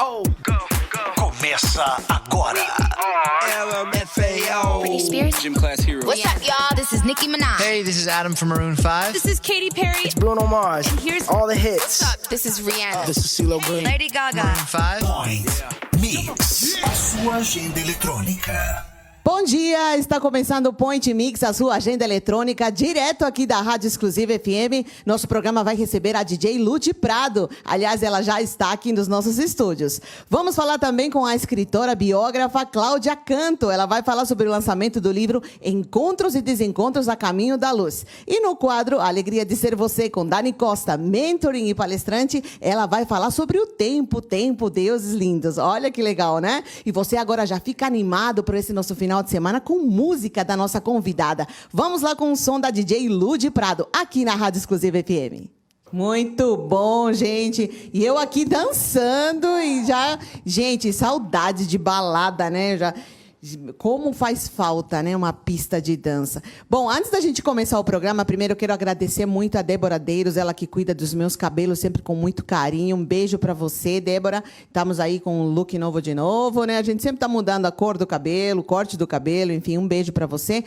Oh, começa agora. LMFAO. Britney Spears. Gym Class Heroes. What's up, y'all? This is Nicki Minaj. Hey, this is Adam from Maroon 5. This is Katy Perry. It's Bruno Mars. And here's all the hits. What's up? This is Rihanna. This is CeeLo Green. Lady Gaga. Maroon 5. Point Mix. A sua agenda eletrônica. Bom dia, está começando o Point Mix, a sua agenda eletrônica, direto aqui da Rádio Exclusiva FM. Nosso programa vai receber a DJ Lud Prado. Aliás, ela já está aqui nos nossos estúdios. Vamos falar também com a escritora biógrafa Cláudia Canto. Ela vai falar sobre o lançamento do livro Encontros e Desencontros a Caminho da Luz. E no quadro Alegria de Ser Você, com Dani Costa, mentoring e palestrante, ela vai falar sobre o tempo, deuses lindos. Olha que legal, né? E você agora já fica animado por esse nosso final de semana com música da nossa convidada. Vamos lá com o som da DJ Lud Prado, aqui na Rádio Exclusiva FM. Muito bom, gente. E eu aqui dançando e já... Gente, saudade de balada, né? Como faz falta, né? Uma pista de dança. Bom, antes da gente começar o programa, primeiro eu quero agradecer muito a Débora Deiros, ela que cuida dos meus cabelos sempre com muito carinho. Um beijo pra você, Débora. Estamos aí com um look novo de novo, né? A gente sempre tá mudando a cor do cabelo, o corte do cabelo, enfim, um beijo pra você.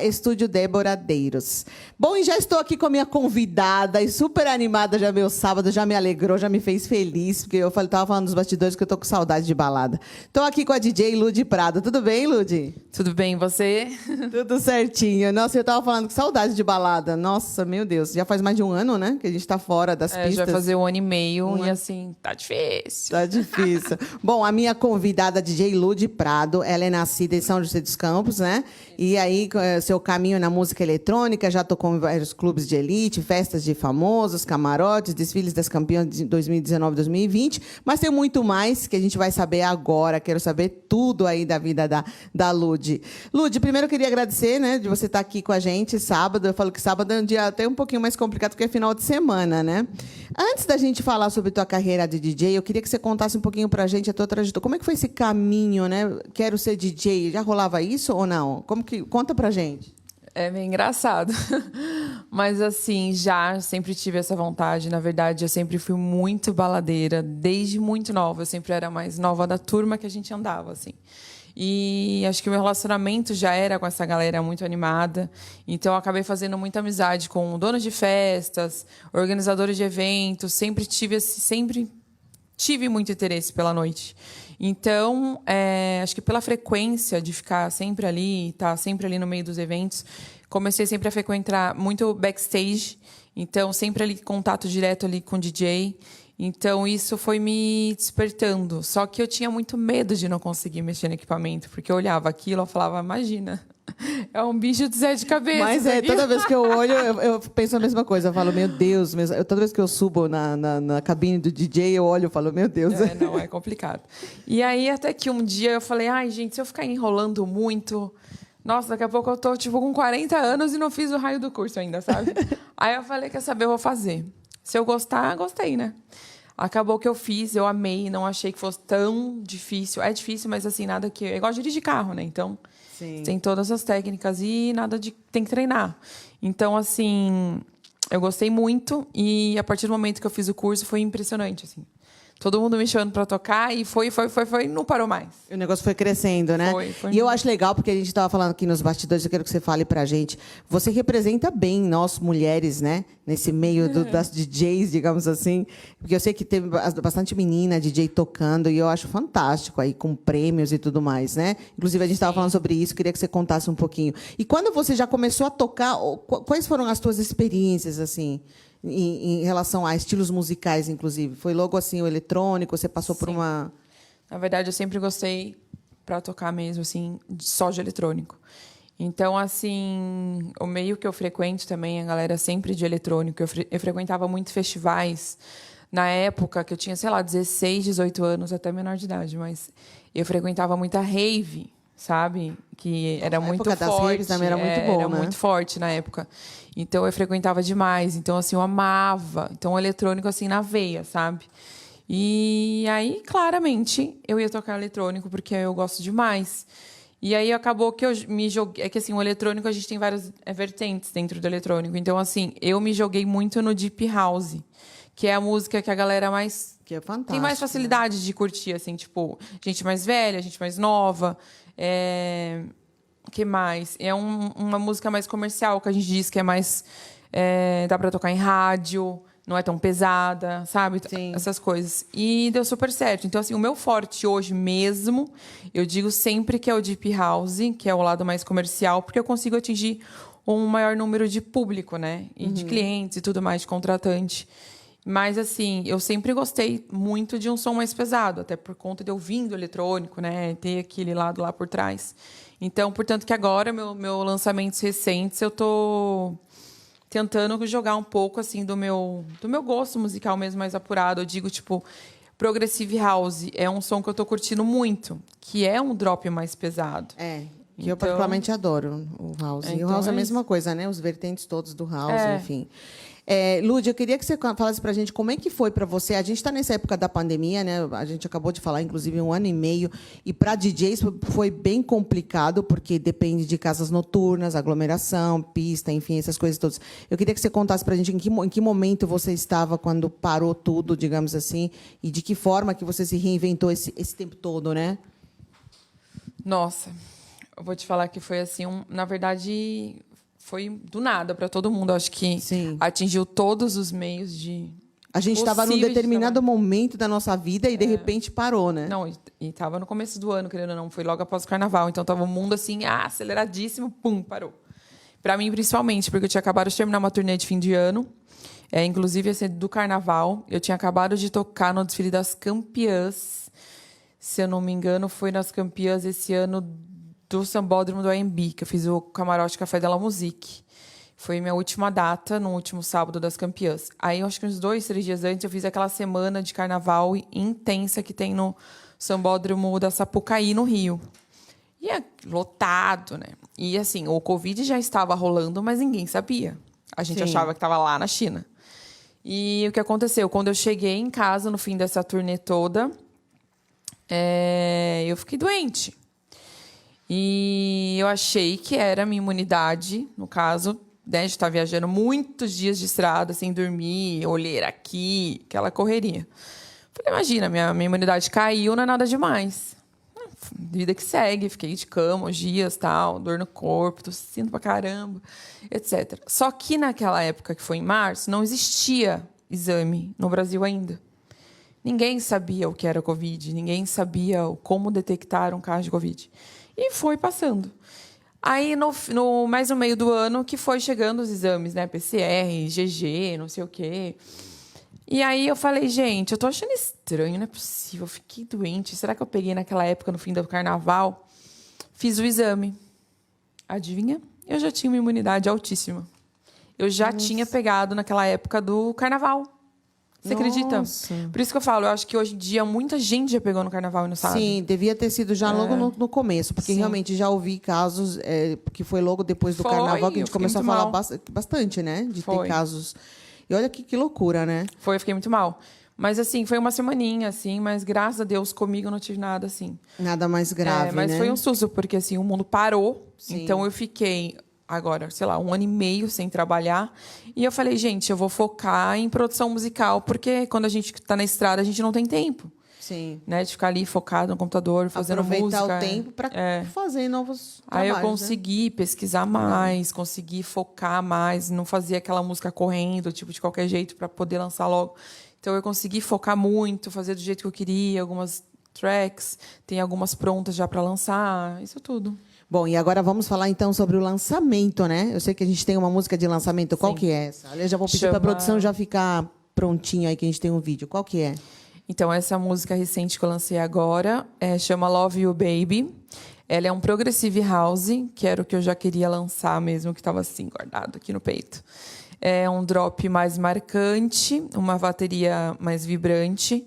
@Estúdio Débora Deiros. Bom, e já estou aqui com a minha convidada e super animada já meu sábado, já me alegrou, já me fez feliz, porque eu tava falando dos bastidores que eu tô com saudade de balada. Tô aqui com a DJ Lud Prado. Tudo bem, Lud? Tudo bem, e você? Tudo certinho. Nossa, eu tava falando com saudade de balada. Nossa, meu Deus. Já faz mais de um ano, né? Que a gente tá fora das pistas. Já vai fazer 1 ano e meio e assim, tá difícil. Tá difícil. Bom, a minha convidada, DJ Lud Prado, ela é nascida em São José dos Campos, né? E aí, seu caminho na música eletrônica, já tocou em vários clubes de elite, festas de famosos, camarotes, desfiles das campeãs de 2019 e 2020. Mas tem muito mais que a gente vai saber agora. Quero saber tudo aí da vida da Lud. Lud, primeiro eu queria agradecer, né, de você estar aqui com a gente sábado. Eu falo que sábado é um dia até um pouquinho mais complicado porque é final de semana, né? Antes da gente falar sobre tua carreira de DJ, eu queria que você contasse um pouquinho pra gente a tua trajetória. Como é que foi esse caminho, né? Quero ser DJ. Já rolava isso ou não? Conta pra gente. É bem engraçado. Mas, assim, já sempre tive essa vontade. Na verdade, eu sempre fui muito baladeira, desde muito nova. Eu sempre era a mais nova da turma que a gente andava, assim. E acho que o meu relacionamento já era com essa galera muito animada. Então, eu acabei fazendo muita amizade com donos de festas, organizadores de eventos. Sempre tive muito interesse pela noite. Então, acho que pela frequência de ficar sempre ali, estar sempre ali no meio dos eventos, comecei sempre a frequentar muito backstage. Então, sempre ali contato direto ali com o DJ. Então, isso foi me despertando. Só que eu tinha muito medo de não conseguir mexer no equipamento, porque eu olhava aquilo e falava, imagina, é um bicho de 7 cabeças. Mas toda vez que eu olho, eu penso a mesma coisa. Eu falo, meu Deus, toda vez que eu subo na cabine do DJ, eu olho e falo, meu Deus. Não, é complicado. E aí, até que um dia eu falei, ai, gente, se eu ficar enrolando muito... Nossa, daqui a pouco eu tô, com 40 anos e não fiz o raio do curso ainda, sabe? Aí eu falei, quer saber, eu vou fazer. Se eu gostar, gostei, né? Acabou que eu fiz, eu amei, não achei que fosse tão difícil. É difícil, mas assim, nada que... É igual dirigir carro, né? Então, sim, tem todas as técnicas e nada de... Tem que treinar. Então, assim, eu gostei muito e a partir do momento que eu fiz o curso foi impressionante, assim. Todo mundo me chamando para tocar e foi, não parou mais. O negócio foi crescendo, né? Foi. E eu acho legal, porque a gente estava falando aqui nos bastidores, eu quero que você fale pra gente. Você representa bem nós, mulheres, né? Nesse meio das DJs, digamos assim. Porque eu sei que teve bastante menina DJ tocando e eu acho fantástico aí, com prêmios e tudo mais, né? Inclusive, a gente estava falando sobre isso, queria que você contasse um pouquinho. E quando você já começou a tocar, quais foram as tuas experiências, assim? Em relação a estilos musicais, inclusive. Foi logo assim o eletrônico? Você passou por uma... Na verdade, eu sempre gostei para tocar mesmo, assim, só de eletrônico. Então, assim, o meio que eu frequento também, a galera sempre de eletrônico. Eu frequentava muitos festivais na época que eu tinha, sei lá, 16, 18 anos, até menor de idade, mas eu frequentava muita rave, sabe? Que era muito forte. A época das raves também era muito bom, né? Era muito forte na época. Então, eu frequentava demais. Então, assim, eu amava. Então, o eletrônico, assim, na veia, sabe? E aí, claramente, eu ia tocar eletrônico, porque eu gosto demais. E aí, acabou que eu me joguei... É que, assim, o eletrônico, a gente tem várias vertentes dentro do eletrônico. Então, assim, eu me joguei muito no Deep House, que é a música que a galera mais Que é fantástico. tem mais facilidade de curtir, assim, tipo, gente mais velha, gente mais nova. Que mais? É uma música mais comercial, que a gente diz que é mais... dá pra tocar em rádio, não é tão pesada, sabe? Sim. Essas coisas. E deu super certo. Então, assim, o meu forte hoje mesmo, eu digo sempre que é o Deep House, que é o lado mais comercial, porque eu consigo atingir um maior número de público, né? E de clientes e tudo mais, de contratante. Mas, assim, eu sempre gostei muito de um som mais pesado, até por conta de eu vir do eletrônico, né? Ter aquele lado lá por trás. Então, portanto, que agora, meu lançamentos recentes, eu tô tentando jogar um pouco, assim, do meu gosto musical mesmo mais apurado. Eu digo, tipo, Progressive House é um som que eu tô curtindo muito, que é um drop mais pesado. Que eu particularmente adoro o house. E o Então house é a é mesma coisa, né? Os vertentes todos do house, É. enfim. Lud, eu queria que você falasse pra gente como é que foi pra você. A gente está nessa época da pandemia, né? A gente acabou de falar, inclusive, 1 ano e meio. E para DJs foi bem complicado, porque depende de casas noturnas, aglomeração, pista, enfim, essas coisas todas. Eu queria que você contasse pra gente em que momento você estava quando parou tudo, digamos assim, e de que forma que você se reinventou esse tempo todo, né? Nossa, eu vou te falar que foi assim, na verdade, foi do nada para todo mundo. Acho que Sim. atingiu todos os meios de. A gente estava num possíveis de determinado trabalhar. momento da nossa vida e, de repente, parou, né? Não, e tava no começo do ano, querendo ou não, foi logo após o carnaval. Então tava o mundo assim, aceleradíssimo, pum, parou. Para mim, principalmente, porque eu tinha acabado de terminar uma turnê de fim de ano. Inclusive, esse do carnaval. Eu tinha acabado de tocar no desfile das campeãs. Se eu não me engano, foi nas campeãs esse ano do Sambódromo do AMB, que eu fiz o Camarote Café Della Musique. Foi minha última data, no último sábado das campeãs. Aí, eu acho que uns 2, 3 dias antes, eu fiz aquela semana de carnaval intensa que tem no Sambódromo da Sapucaí, no Rio. E é lotado, né? E, assim, o Covid já estava rolando, mas ninguém sabia. A gente Sim. achava que estava lá na China. E o que aconteceu? Quando eu cheguei em casa, no fim dessa turnê toda, eu fiquei doente. E eu achei que era a minha imunidade, no caso, né, de estar viajando muitos dias de estrada, sem dormir, olheira aqui, aquela correria. Falei, imagina, minha imunidade caiu, não é nada demais. Vida que segue, fiquei de cama uns dias, tal, dor no corpo, tossindo pra caramba, etc. Só que naquela época, que foi em março, não existia exame no Brasil ainda. Ninguém sabia o que era Covid, ninguém sabia como detectar um caso de Covid. E foi passando. Aí, mais no meio do ano, que foi chegando os exames, né? PCR, GG, não sei o quê. E aí eu falei, gente, eu tô achando estranho, não é possível, eu fiquei doente. Será que eu peguei naquela época, no fim do carnaval? Fiz o exame. Adivinha? Eu já tinha uma imunidade altíssima. Eu já tinha pegado naquela época do carnaval. Você acredita? Por isso que eu falo, eu acho que hoje em dia muita gente já pegou no carnaval e não sabe. Sim, devia ter sido já logo no começo, porque Sim. realmente já ouvi casos que foi logo depois do Foi, carnaval que a eu gente fiquei começou a muito falar mal. bastante, né? De ter Foi. casos. E olha que loucura, né? Eu fiquei muito mal. Mas, assim, foi uma semaninha, assim, mas graças a Deus comigo eu não tive nada, assim. Nada mais grave, mas né? foi um susto, porque, assim, o mundo parou. Sim. Então, eu fiquei, agora, sei lá, 1 ano e meio sem trabalhar. E eu falei, gente, eu vou focar em produção musical, porque quando a gente tá na estrada, a gente não tem tempo, Sim. né? De ficar ali focado no computador, fazendo Aproveitar música. o tempo para fazer novos Aí eu trabalhos, né? consegui pesquisar mais, consegui focar mais, não fazer aquela música correndo, tipo, de qualquer jeito, para poder lançar logo. Então, eu consegui focar muito, fazer do jeito que eu queria, algumas tracks, tem algumas prontas já para lançar, isso tudo. Bom, e agora vamos falar então sobre o lançamento, né? Eu sei que a gente tem uma música de lançamento. Qual Sim. que é essa? Aliás, já vou pedir para a produção já ficar prontinha aí, que a gente tem um vídeo. Qual que é? Então, essa música recente que eu lancei agora chama Love You Baby. Ela é um progressive house, que era o que eu já queria lançar mesmo, que estava assim, guardado aqui no peito. É um drop mais marcante, uma bateria mais vibrante.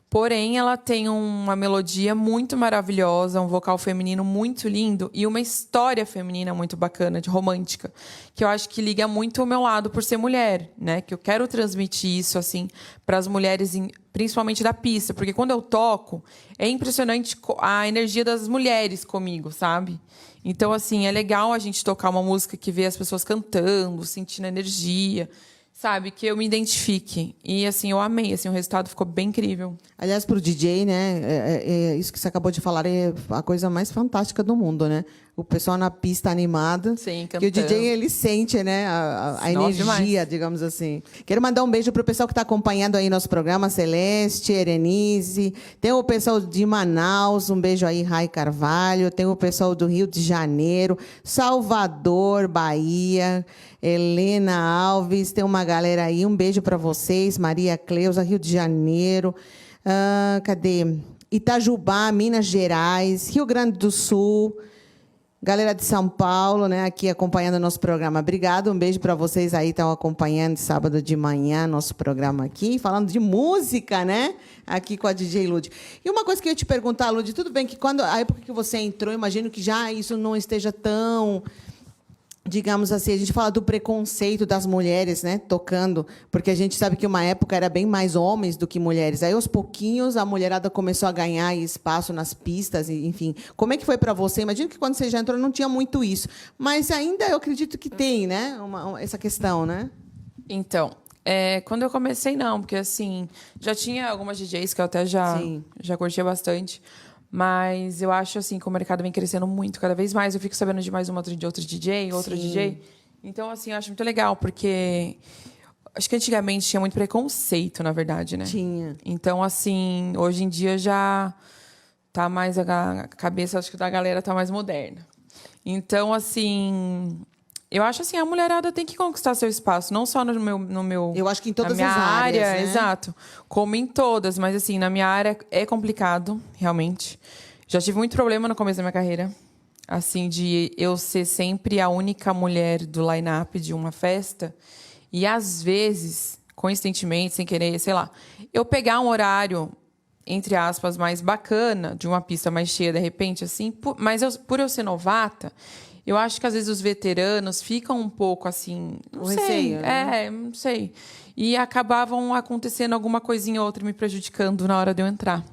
Porém, ela tem uma melodia muito maravilhosa, um vocal feminino muito lindo e uma história feminina muito bacana, de romântica, que eu acho que liga muito o meu lado por ser mulher, né? Que eu quero transmitir isso assim para as mulheres, principalmente da pista, porque quando eu toco, é impressionante a energia das mulheres comigo, sabe? Então, assim, é legal a gente tocar uma música que vê as pessoas cantando, sentindo energia, sabe, que eu me identifique. E, assim, eu amei, assim, o resultado ficou bem incrível. Aliás, para o DJ, né? Isso que você acabou de falar é a coisa mais fantástica do mundo, né? O pessoal na pista animado. Sim, que o DJ, ele sente, né? A energia, demais. digamos assim. Quero mandar um beijo para o pessoal que está acompanhando aí nosso programa, Celeste, Erenise. Tem o pessoal de Manaus, um beijo aí, Rai Carvalho. Tem o pessoal do Rio de Janeiro, Salvador, Bahia, Helena Alves. Tem uma galera aí, um beijo para vocês. Maria Cleusa, Rio de Janeiro. Cadê? Itajubá, Minas Gerais, Rio Grande do Sul. Galera de São Paulo, né, aqui acompanhando o nosso programa. Obrigado, um beijo para vocês aí que estão acompanhando sábado de manhã nosso programa aqui, falando de música, né, aqui com a DJ Lud. E uma coisa que eu ia te perguntar, Lud, tudo bem que quando a época que você entrou, imagino que já isso não esteja tão, digamos assim, a gente fala do preconceito das mulheres, né, tocando, porque a gente sabe que uma época era bem mais homens do que mulheres. Aí, aos pouquinhos, a mulherada começou a ganhar espaço nas pistas, enfim. Como é que foi para você? Imagino que quando você já entrou não tinha muito isso, mas ainda eu acredito que tem, né, essa questão, né? Então, quando eu comecei, não, porque, assim, já tinha algumas DJs que eu até já curtia bastante. Mas eu acho assim que o mercado vem crescendo muito, cada vez mais. Eu fico sabendo de mais uma de outro DJ, outra DJ. Então, assim, eu acho muito legal, porque acho que antigamente tinha muito preconceito, na verdade, né? Tinha. Então, assim, hoje em dia já tá mais a cabeça, acho que da galera tá mais moderna. Então, assim, eu acho assim, a mulherada tem que conquistar seu espaço, não só no meu Eu acho que em todas na minha as áreas, área, né? exato, como em todas, mas assim, na minha área é complicado, realmente. Já tive muito problema no começo da minha carreira, assim, de eu ser sempre a única mulher do line-up de uma festa e às vezes, coincidentemente, sem querer, sei lá, eu pegar um horário entre aspas mais bacana de uma pista mais cheia de repente, assim, mas por eu ser novata, eu acho que, às vezes, os veteranos ficam um pouco, assim... Não sei. Receio, né? Não sei. E acabavam acontecendo alguma coisinha ou outra me prejudicando na hora de eu entrar.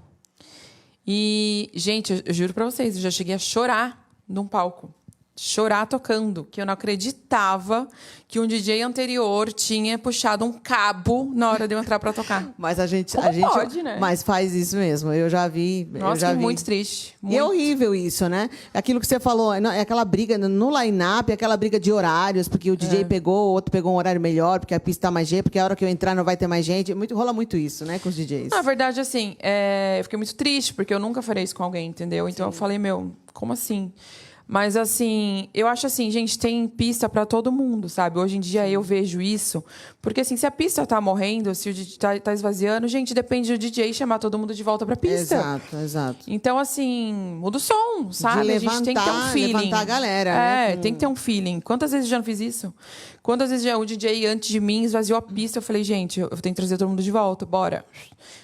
E, gente, eu juro pra vocês, eu já cheguei a chorar num palco. Chorar tocando, que eu não acreditava que um DJ anterior tinha puxado um cabo na hora de eu entrar para tocar. Mas a gente pode, né? Mas faz isso mesmo. Eu já vi. Nossa, eu já vi. Muito triste. Muito. E é horrível isso, né? Aquilo que você falou, é aquela briga no line-up, aquela briga de horários, porque o DJ pegou, o outro pegou um horário melhor, porque a pista tá mais cheia, porque a hora que eu entrar não vai ter mais gente. Rola muito isso, né, com os DJs. Na verdade, assim, eu fiquei muito triste, porque eu nunca farei isso com alguém, entendeu? Então eu falei, como assim? Mas, assim, eu acho assim, gente, tem pista para todo mundo, sabe? Hoje em dia eu vejo isso. Porque, assim, se a pista tá morrendo, se o DJ tá esvaziando, gente, depende do DJ chamar todo mundo de volta pra pista. Exato, exato. Então, assim, muda o som, sabe? A gente tem que ter um feeling. Levantar a galera, né? Tem que ter um feeling. Quantas vezes eu já não fiz isso? Quantas vezes já o DJ antes de mim esvaziou a pista? Eu falei, gente, eu tenho que trazer todo mundo de volta, bora.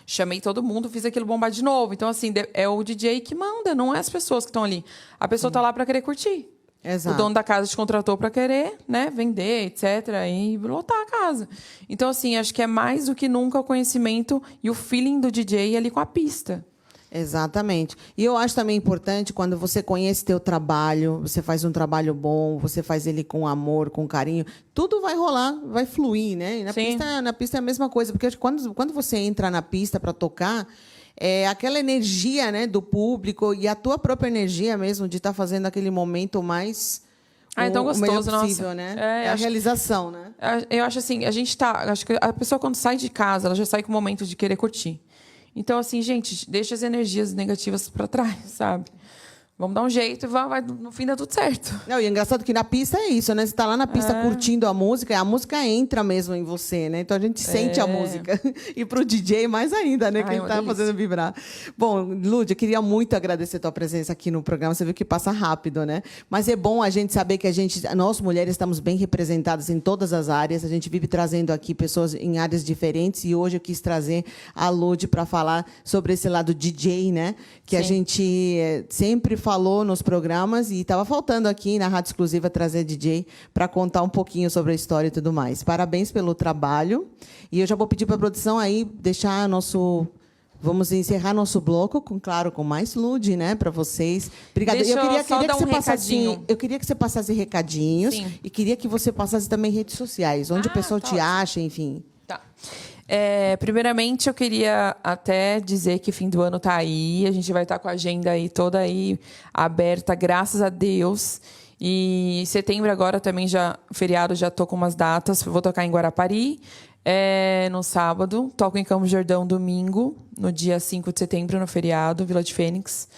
Chamei todo mundo, fiz aquilo bombar de novo. Então, assim, é o DJ que manda, não é as pessoas que estão ali. A pessoa tá lá pra querer curtir. Exato. O dono da casa te contratou para querer, né, vender, etc., e lotar a casa. Então, assim, acho que é mais do que nunca o conhecimento e o feeling do DJ ali com a pista. Exatamente. E eu acho também importante quando você conhece teu trabalho, você faz um trabalho bom, você faz ele com amor, com carinho, tudo vai rolar, vai fluir, né? E na pista é a mesma coisa, porque quando você entra na pista para tocar, aquela energia, né, do público e a tua própria energia mesmo de estar fazendo aquele momento mais é tão gostoso, possível, nossa. Né? A realização, né? Eu acho assim, acho que a pessoa quando sai de casa, ela já sai com o momento de querer curtir. Então, assim, gente, deixa as energias negativas para trás, sabe? Vamos dar um jeito e no fim dá tudo certo. Não, e é engraçado que na pista é isso, né? Você tá lá na pista curtindo a música entra mesmo em você, né? Então a gente sente a música. E pro DJ mais ainda, né? Que ele tá fazendo vibrar. Bom, Lud, eu queria muito agradecer a tua presença aqui no programa. Você viu que passa rápido, né? Mas é bom a gente saber que nós mulheres estamos bem representadas em todas as áreas. A gente vive trazendo aqui pessoas em áreas diferentes e hoje eu quis trazer a Lud para falar sobre esse lado DJ, né? Que a gente sempre falou nos programas e estava faltando aqui na Rádio Exclusiva trazer DJ para contar um pouquinho sobre a história e tudo mais. Parabéns pelo trabalho. E eu já vou pedir para a produção aí deixar nosso Vamos encerrar nosso bloco, com mais Lud, né, para vocês. Obrigada. Deixa eu só dar um recadinho. Eu queria que você passasse recadinhos. Sim. E queria que você passasse também redes sociais, onde o pessoal te acha, enfim. Tá. Primeiramente, eu queria até dizer que fim do ano tá aí. A gente vai estar com a agenda aí toda aí aberta, graças a Deus. E setembro agora também feriado, já tô com umas datas. Vou tocar em Guarapari no sábado. Toco em Campos do Jordão domingo, no dia 5 de setembro, no feriado, Vila de Fênix.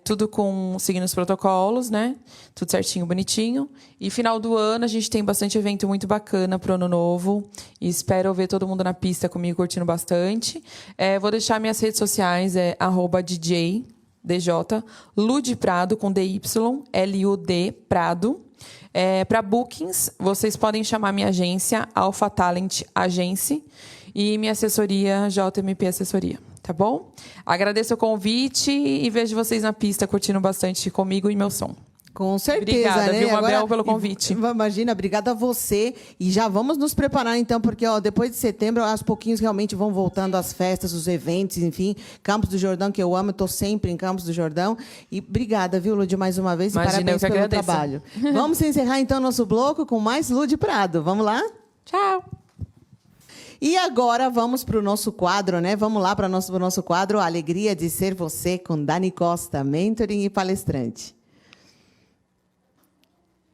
Tudo seguindo os protocolos, né? Tudo certinho, bonitinho. E final do ano a gente tem bastante evento muito bacana pro ano novo. E espero ver todo mundo na pista comigo, curtindo bastante. Vou deixar minhas redes sociais, @DJ Lud Prado, com DY, LUD Prado. Para bookings, vocês podem chamar minha agência, Alpha Talent Agency, e minha assessoria, JMP Assessoria. Tá bom? Agradeço o convite e vejo vocês na pista curtindo bastante comigo e meu som. Com certeza, obrigada, né? viu, Mabel, Agora, pelo convite. Imagina, obrigada a você. E já vamos nos preparar, então, porque depois de setembro, aos pouquinhos, realmente vão voltando as festas, os eventos, enfim. Campos do Jordão, que eu amo, estou sempre em Campos do Jordão. E obrigada, viu, Lud, mais uma vez. Imagina, e parabéns eu que pelo agradeço. trabalho. Vamos encerrar, então, nosso bloco com mais Lud Prado. Vamos lá? Tchau! E agora vamos para o nosso quadro, né? Vamos lá para o nosso quadro, A Alegria de Ser Você, com Dani Costa, mentoring e palestrante.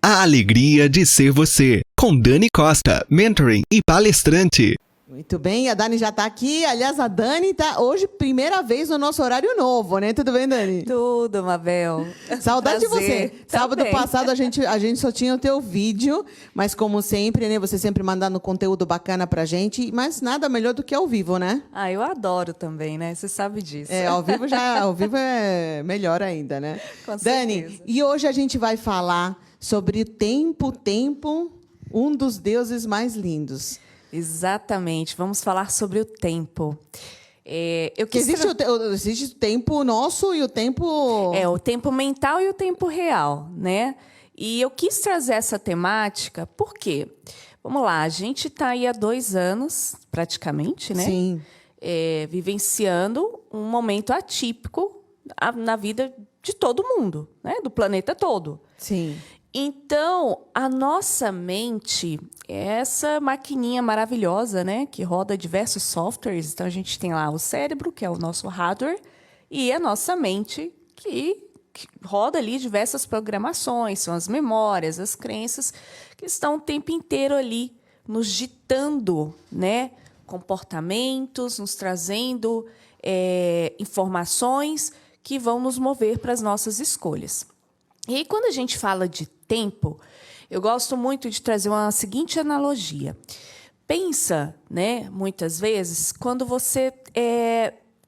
A Alegria de Ser Você, com Dani Costa, mentoring e palestrante. Muito bem, a Dani já está aqui. Aliás, a Dani está hoje, primeira vez no nosso horário novo, né? Tudo bem, Dani? Tudo, Mabel. Saudade de você. Prazer. Sábado Também. passado a gente só tinha o teu vídeo, mas como sempre, né? Você sempre mandando conteúdo bacana pra gente, mas nada melhor do que ao vivo, né? Eu adoro também, né? Você sabe disso. Ao vivo é melhor ainda, né? Com Dani, certeza. e hoje a gente vai falar sobre tempo, um dos deuses mais lindos. Exatamente. Vamos falar sobre o tempo. Existe o tempo nosso e o tempo... O tempo mental e o tempo real, né? E eu quis trazer essa temática, por quê? Vamos lá, a gente está aí há 2 anos, praticamente, né? Sim. Vivenciando um momento atípico na vida de todo mundo, né? Do planeta todo. Sim. Então, a nossa mente é essa maquininha maravilhosa, né? Que roda diversos softwares. Então, a gente tem lá o cérebro, que é o nosso hardware, e a nossa mente, que roda ali diversas programações. São as memórias, as crenças, que estão o tempo inteiro ali nos ditando, né? Comportamentos, nos trazendo informações que vão nos mover para as nossas escolhas. E aí, quando a gente fala de tempo, eu gosto muito de trazer uma seguinte analogia. Pensa, né, muitas vezes, quando você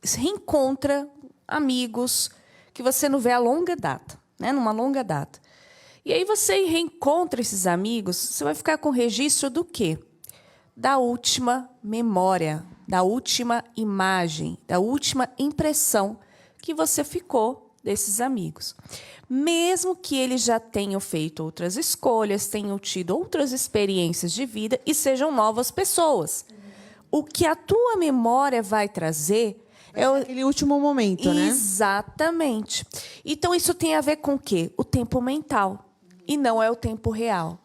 reencontra amigos que você não vê a longa data, né, numa longa data. E aí você reencontra esses amigos, você vai ficar com registro do quê? Da última memória, da última imagem, da última impressão que você ficou desses amigos. Mesmo que eles já tenham feito outras escolhas, tenham tido outras experiências de vida e sejam novas pessoas. O que a tua memória vai trazer é aquele último momento, né? Exatamente. Então, isso tem a ver com o quê? O tempo mental. E não é o tempo real.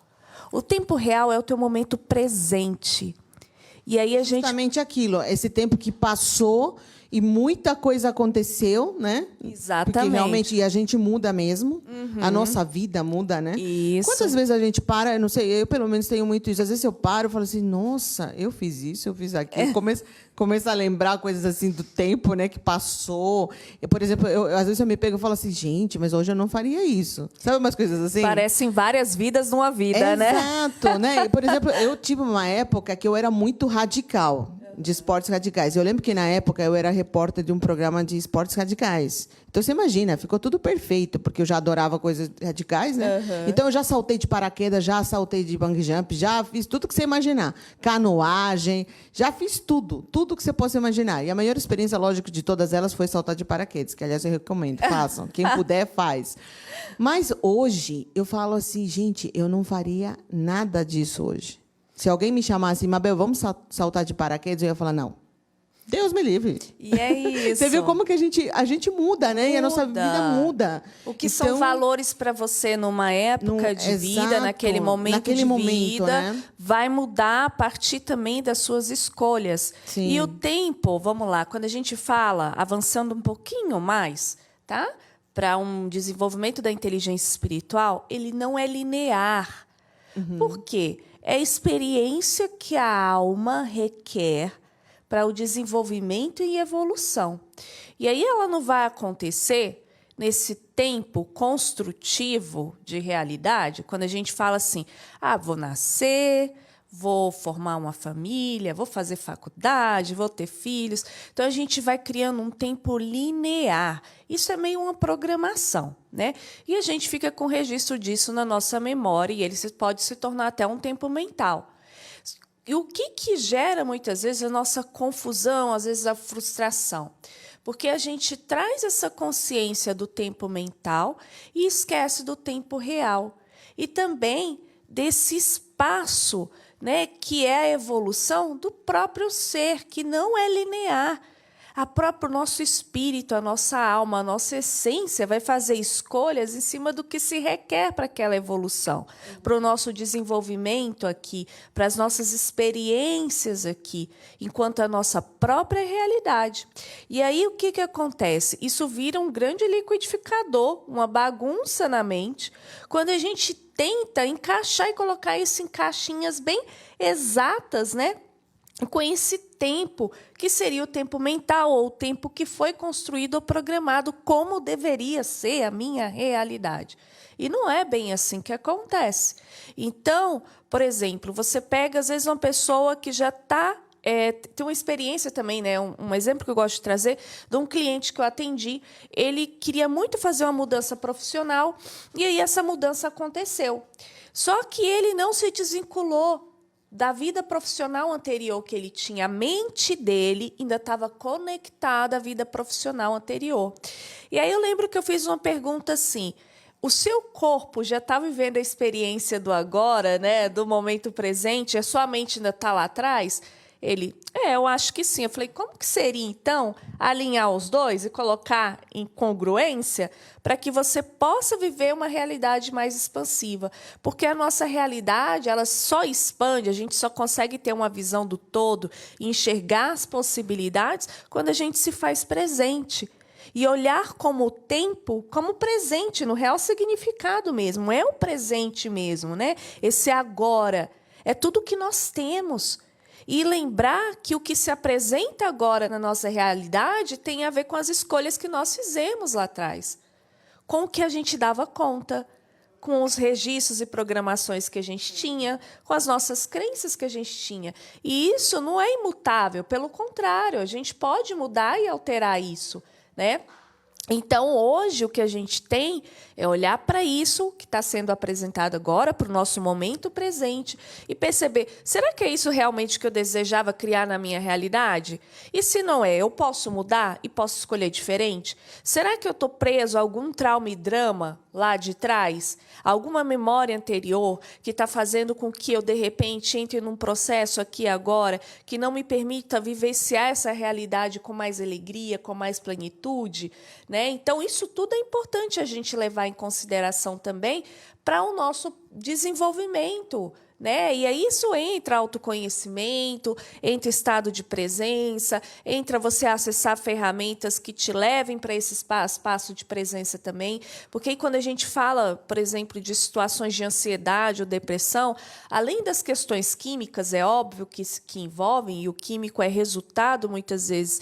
O tempo real é o teu momento presente. E aí Justamente aquilo, esse tempo que passou e muita coisa aconteceu, né? Exatamente. Porque realmente a gente muda mesmo. A nossa vida muda, né? Isso. Quantas vezes a gente para, eu não sei, eu pelo menos tenho muito isso. Às vezes eu paro e falo assim, nossa, eu fiz isso, eu fiz aquilo. Começo a lembrar coisas assim do tempo, né, que passou. Por exemplo, às vezes eu me pego e falo assim, gente, mas hoje eu não faria isso. Sabe umas coisas assim? Parecem várias vidas numa vida, né? Exato, né? E, por exemplo, eu tive uma época que eu era muito radical, de esportes radicais. Eu lembro que, na época, eu era repórter de um programa de esportes radicais. Então, você imagina, ficou tudo perfeito, porque eu já adorava coisas radicais, né? Então, eu já saltei de paraquedas, já saltei de bungee jump, já fiz tudo que você imaginar. Canoagem, já fiz tudo que você possa imaginar. E a maior experiência, lógico, de todas elas foi saltar de paraquedas, que, aliás, eu recomendo, façam. Quem puder, faz. Mas, hoje, eu falo assim, gente, eu não faria nada disso hoje. Se alguém me chamasse, Mabel, vamos saltar de paraquedas, eu ia falar, não. Deus me livre. E é isso. Você viu como que a gente muda, né? E a nossa vida muda. O que são valores para você numa época de vida, naquele momento de vida, né? vai mudar a partir também das suas escolhas. Sim. E o tempo, vamos lá, quando a gente fala, avançando um pouquinho mais, tá? Para um desenvolvimento da inteligência espiritual, ele não é linear. Por quê? É a experiência que a alma requer para o desenvolvimento e evolução. E aí ela não vai acontecer nesse tempo construtivo de realidade, quando a gente fala assim, vou nascer, vou formar uma família, vou fazer faculdade, vou ter filhos. Então, a gente vai criando um tempo linear. Isso é meio uma programação, né? E a gente fica com registro disso na nossa memória e ele pode se tornar até um tempo mental. E o que gera, muitas vezes, a nossa confusão, às vezes a frustração? Porque a gente traz essa consciência do tempo mental e esquece do tempo real. E também desse espaço, né, que é a evolução do próprio ser, que não é linear. O próprio nosso espírito, a nossa alma, a nossa essência vai fazer escolhas em cima do que se requer para aquela evolução, para o nosso desenvolvimento aqui, para as nossas experiências aqui, enquanto a nossa própria realidade. E aí o que acontece? Isso vira um grande liquidificador, uma bagunça na mente, quando a gente tenta encaixar e colocar isso em caixinhas bem exatas, né? Com esse tempo, que seria o tempo mental, ou o tempo que foi construído ou programado, como deveria ser a minha realidade. E não é bem assim que acontece. Então, por exemplo, você pega, às vezes, uma pessoa que já está... tem uma experiência também, né? Um exemplo que eu gosto de trazer, de um cliente que eu atendi. Ele queria muito fazer uma mudança profissional, e aí essa mudança aconteceu. Só que ele não se desvinculou da vida profissional anterior que ele tinha. A mente dele ainda estava conectada à vida profissional anterior. E aí eu lembro que eu fiz uma pergunta assim, o seu corpo já está vivendo a experiência do agora, né, do momento presente, a sua mente ainda está lá atrás? Ele, eu acho que sim. Eu falei, como que seria, então, alinhar os dois e colocar em congruência para que você possa viver uma realidade mais expansiva? Porque a nossa realidade, ela só expande, a gente só consegue ter uma visão do todo e enxergar as possibilidades quando a gente se faz presente. E olhar como o tempo, como presente, no real significado mesmo. É o presente mesmo, né? Esse agora. É tudo que nós temos. E lembrar que o que se apresenta agora na nossa realidade tem a ver com as escolhas que nós fizemos lá atrás, com o que a gente dava conta, com os registros e programações que a gente tinha, com as nossas crenças que a gente tinha. E isso não é imutável, pelo contrário, a gente pode mudar e alterar isso, né? Então, hoje, o que a gente tem é olhar para isso que está sendo apresentado agora, para o nosso momento presente, e perceber, será que é isso realmente que eu desejava criar na minha realidade? E se não é, eu posso mudar e posso escolher diferente? Será que eu estou preso a algum trauma e drama lá de trás? Alguma memória anterior que está fazendo com que eu, de repente, entre num processo aqui agora que não me permita vivenciar essa realidade com mais alegria, com mais plenitude, né? Então, isso tudo é importante a gente levar em consideração também para o nosso desenvolvimento, né? E aí isso entra autoconhecimento, entra estado de presença, entra você acessar ferramentas que te levem para esse espaço de presença também. Porque aí quando a gente fala, por exemplo, de situações de ansiedade ou depressão, além das questões químicas, é óbvio que envolvem, e o químico é resultado, muitas vezes,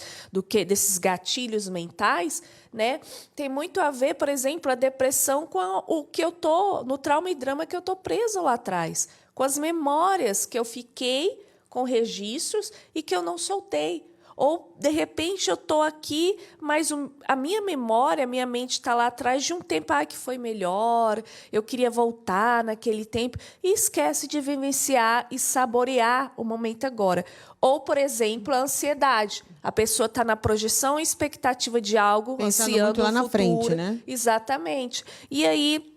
desses gatilhos mentais, né? Tem muito a ver, por exemplo, a depressão com o que eu estou, no trauma e drama que eu estou preso lá atrás, com as memórias que eu fiquei com registros e que eu não soltei. Ou, de repente, eu estou aqui, mas a minha memória, a minha mente está lá atrás de um tempo que foi melhor, eu queria voltar naquele tempo, e esquece de vivenciar e saborear o momento agora. Ou, por exemplo, a ansiedade. A pessoa está na projeção e expectativa de algo, pensando ansiando muito lá na frente, né? Exatamente. E aí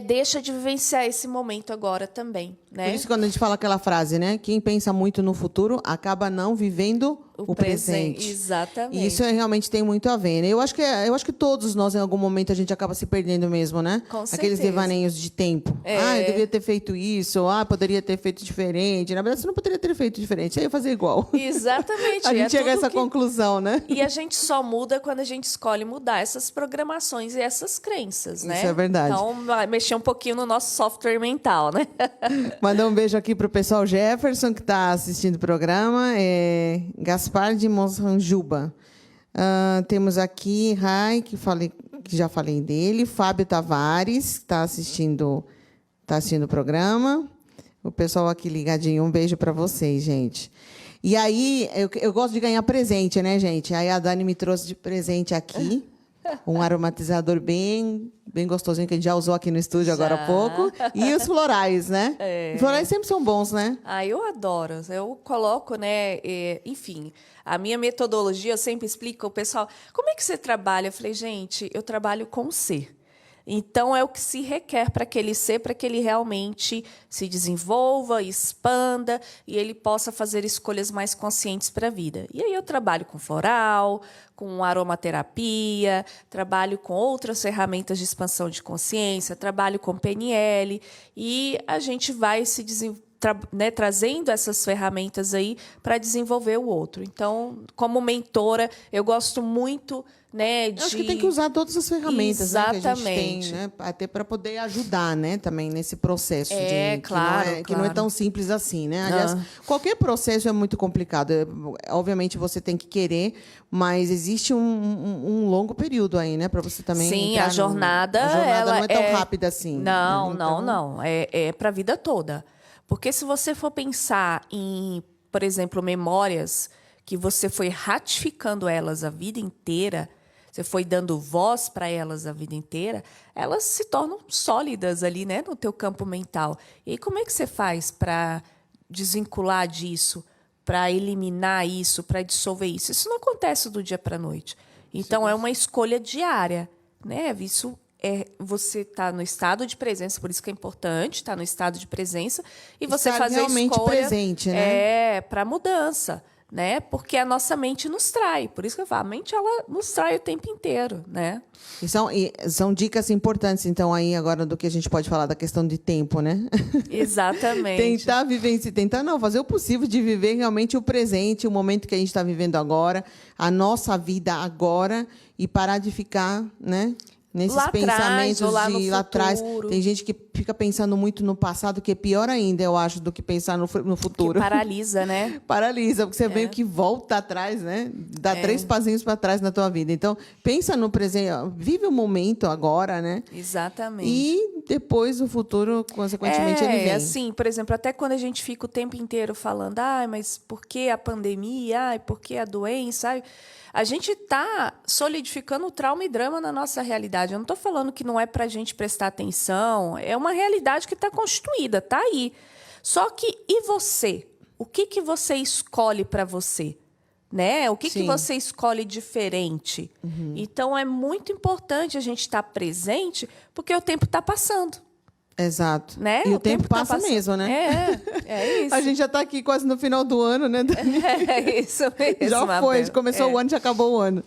deixa de vivenciar esse momento agora também, né? Por isso, quando a gente fala aquela frase, né? Quem pensa muito no futuro acaba não vivendo o presente. Exatamente. E isso realmente tem muito a ver, né? Eu acho que todos nós, em algum momento, a gente acaba se perdendo mesmo, né? Com Aqueles certeza. devaneios de tempo. Eu devia ter feito isso. Poderia ter feito diferente. Na verdade, você não poderia ter feito diferente. Você ia fazer igual. Exatamente. A gente chega a tudo essa conclusão, né? E a gente só muda quando a gente escolhe mudar essas programações e essas crenças, né? Isso é verdade. Então, vai mexer um pouquinho no nosso software mental, né? Mandar um beijo aqui para o pessoal Jefferson, que está assistindo o programa. Gaspar de Monsanjuba. Temos aqui Rai, que já falei dele. Fábio Tavares, que está assistindo o programa. O pessoal aqui ligadinho. Um beijo para vocês, gente. E aí, eu gosto de ganhar presente, né, gente? Aí a Dani me trouxe de presente aqui um aromatizador bem gostosinho que a gente já usou aqui no estúdio agora há pouco. E os florais, né? Os florais sempre são bons, né? Eu adoro. Eu coloco, né? Enfim, a minha metodologia, eu sempre explico ao pessoal, como é que você trabalha? Eu falei, gente, eu trabalho com o ser. Então, é o que se requer para aquele ser, para que ele realmente se desenvolva, expanda e ele possa fazer escolhas mais conscientes para a vida. E aí eu trabalho com floral, com aromaterapia, trabalho com outras ferramentas de expansão de consciência, trabalho com PNL e a gente vai se trazendo essas ferramentas aí para desenvolver o outro. Então, como mentora, eu gosto muito, né, Eu acho que tem que usar todas as ferramentas, né, que a gente tem, Exatamente. né, até para poder ajudar, né, também nesse processo claro, que não é tão simples assim, né? Aliás, qualquer processo é muito complicado. Obviamente você tem que querer, mas existe um longo período aí, né, para você também Sim, entrar a jornada, a jornada ela não é tão rápida assim. Não, né? Então, não. É para a vida toda. Porque se você for pensar em, por exemplo, memórias que você foi ratificando elas a vida inteira, você foi dando voz para elas a vida inteira, elas se tornam sólidas ali, né, no teu campo mental. E aí, como é que você faz para desvincular disso, para eliminar isso, para dissolver isso? Isso não acontece do dia para a noite. Então, é uma escolha diária, né? Isso você está no estado de presença, por isso que é importante estar no estado de presença e você estar fazer realmente escolha presente, né? para mudança, né? Porque a nossa mente nos trai, por isso que eu falo, a mente ela nos trai o tempo inteiro, né? E são dicas importantes, então, aí agora do que a gente pode falar da questão de tempo, né? Exatamente. Fazer o possível de viver realmente o presente, o momento que a gente está vivendo agora, a nossa vida agora, e parar de ficar, né? Nesses Lá atrás, pensamentos ou lá no de lá atrás. futuro. Tem gente que fica pensando muito no passado, que é pior ainda, eu acho, do que pensar no futuro. Que paralisa, né? Paralisa, porque você meio que volta atrás, né? Dá 3 passinhos para trás na tua vida. Então, pensa no presente, vive o momento agora, né? Exatamente. E depois o futuro, consequentemente, ele vem. Assim, por exemplo, até quando a gente fica o tempo inteiro falando, mas por que a pandemia? Por que a doença? A gente está solidificando o trauma e drama na nossa realidade. Eu não estou falando que não é para a gente prestar atenção. É uma realidade que está constituída, está aí. Só que, e você? O que você escolhe para você? Né? O que você escolhe diferente? Então, é muito importante a gente estar presente, porque o tempo está passando. Exato. Né? E o tempo passa mesmo, né? É isso. A gente já está aqui quase no final do ano, né, Dani? É isso mesmo. Já foi, começou o ano, já acabou o ano.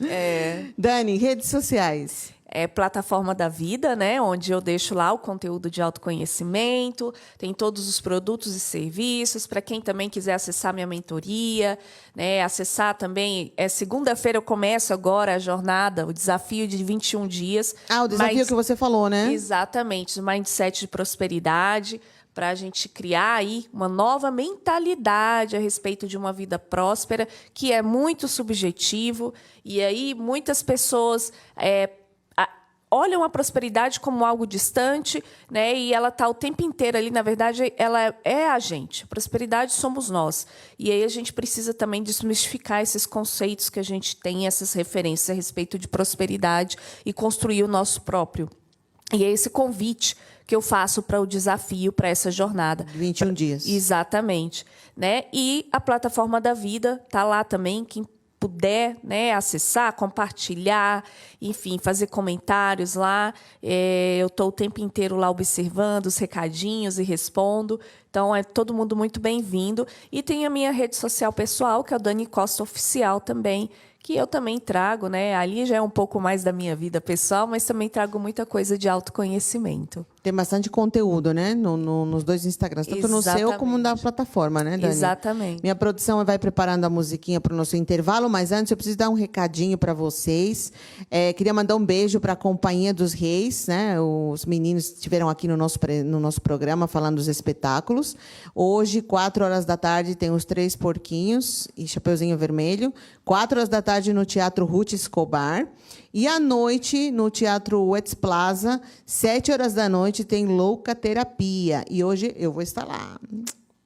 Dani, redes sociais. Plataforma da Vida, né? Onde eu deixo lá o conteúdo de autoconhecimento, tem todos os produtos e serviços, para quem também quiser acessar minha mentoria, né? Acessar também, segunda-feira eu começo agora a jornada, o desafio de 21 dias. O desafio que você falou, né? Exatamente, o Mindset de Prosperidade, para a gente criar aí uma nova mentalidade a respeito de uma vida próspera, que é muito subjetivo, e aí muitas pessoas olham a prosperidade como algo distante, né? E ela está o tempo inteiro ali. Na verdade, ela é a gente. A prosperidade somos nós. E aí a gente precisa também desmistificar esses conceitos que a gente tem, essas referências a respeito de prosperidade e construir o nosso próprio. E é esse convite que eu faço para o desafio, para essa jornada. 21 dias. Exatamente. Né? E a Plataforma da Vida está lá também, puder, né, acessar, compartilhar, enfim, fazer comentários lá. Eu estou o tempo inteiro lá observando os recadinhos e respondo. Então, é todo mundo muito bem-vindo. E tem a minha rede social pessoal, que é o Dani Costa Oficial também, que eu também trago, né? Ali já é um pouco mais da minha vida pessoal, mas também trago muita coisa de autoconhecimento. Tem bastante conteúdo, né? Nos dois Instagrams, tanto no seu como na plataforma, né, Dani? Exatamente. Minha produção vai preparando a musiquinha para o nosso intervalo, mas antes eu preciso dar um recadinho para vocês. Queria mandar um beijo para a Companhia dos Reis, né? Os meninos estiveram aqui no nosso programa falando dos espetáculos. Hoje, 4 horas da tarde, tem os Três Porquinhos e Chapeuzinho Vermelho. 4 horas da tarde no Teatro Ruth Escobar. E à noite, no Teatro Wets Plaza, 7 horas da noite, tem Louca Terapia. E hoje eu vou estar lá.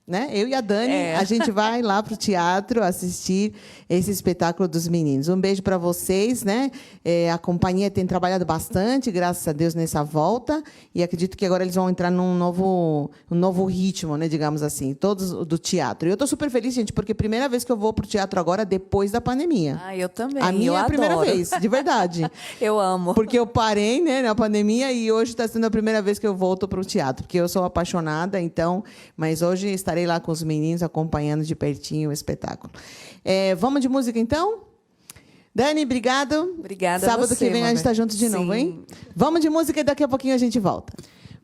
Né? Eu e a Dani, a gente vai lá para o teatro assistir esse espetáculo dos meninos. Um beijo para vocês, né? A companhia tem trabalhado bastante, graças a Deus, nessa volta. E acredito que agora eles vão entrar num novo ritmo, né? Digamos assim, todos do teatro. E eu estou super feliz, gente, porque é a primeira vez que eu vou para o teatro agora, depois da pandemia. Eu também. A minha é a primeira adoro. vez, de verdade. Eu amo. Porque eu parei, né, na pandemia e hoje está sendo a primeira vez que eu volto para o teatro. Porque eu sou apaixonada, então... Mas hoje estarei lá com os meninos, acompanhando de pertinho o espetáculo. Vamos de música, então? Dani, obrigado. Obrigada Sábado a você, que vem a gente está junto de novo, hein? Vamos de música e daqui a pouquinho a gente volta.